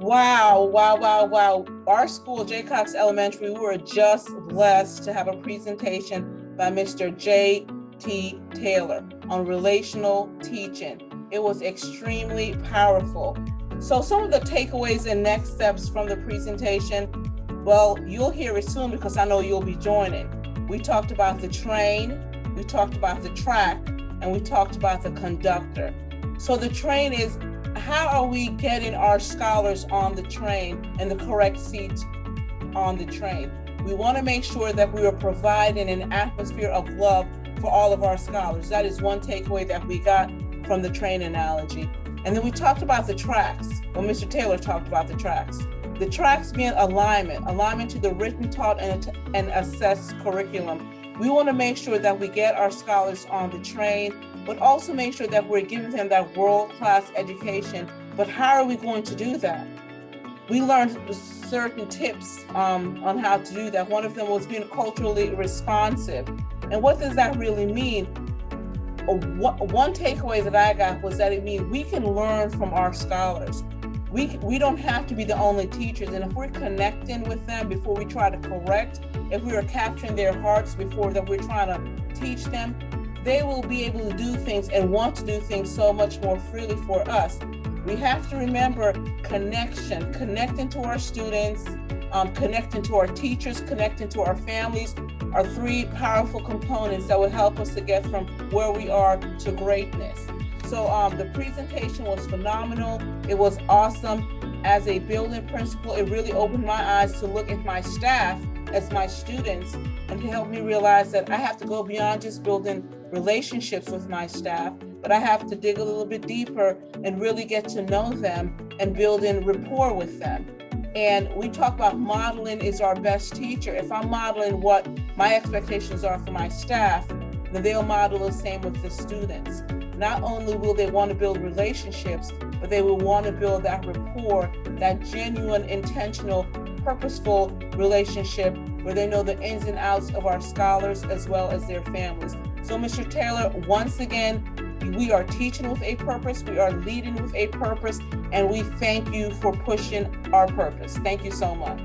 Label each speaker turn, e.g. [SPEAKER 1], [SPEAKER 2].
[SPEAKER 1] Wow, wow, wow, wow. Our school, J. Cox Elementary, we were just blessed to have a presentation by Mr. J.T. Taylor on relational teaching. It was extremely powerful. So some of the takeaways and next steps from the presentation, well, you'll hear it soon because I know you'll be joining. We talked about the train, we talked about the track, and we talked about the conductor. So the train is, how are we getting our scholars on the train and the correct seats on the train? We want to make sure that we are providing an atmosphere of love for all of our scholars. That is one takeaway that we got from the train analogy. And then we talked about the tracks. Well, Mr. Taylor talked about the tracks. The tracks being alignment to the written, taught, and assessed curriculum. We want to make sure that we get our scholars on the train, but also make sure that we're giving them that world-class education. But how are we going to do that? We learned certain tips on how to do that. One of them was being culturally responsive. And what does that really mean? One takeaway that I got was that it means we can learn from our scholars. We don't have to be the only teachers. And if we're connecting with them before we try to correct, if we are capturing their hearts before that we're trying to teach them, they will be able to do things and want to do things so much more freely for us. We have to remember connecting to our students, connecting to our teachers, connecting to our families are three powerful components that will help us to get from where we are to greatness. So the presentation was phenomenal. It was awesome. As a building principal, it really opened my eyes to look at my staff as my students and to help me realize that I have to go beyond just building relationships with my staff, but I have to dig a little bit deeper and really get to know them and build in rapport with them. And we talk about modeling is our best teacher. If I'm modeling what my expectations are for my staff, then they'll model the same with the students. Not only will they want to build relationships, but they will want to build that rapport, that genuine, intentional, purposeful relationship where they know the ins and outs of our scholars as well as their families. So Mr. Taylor, once again, we are teaching with a purpose, we are leading with a purpose, and we thank you for pushing our purpose. Thank you so much.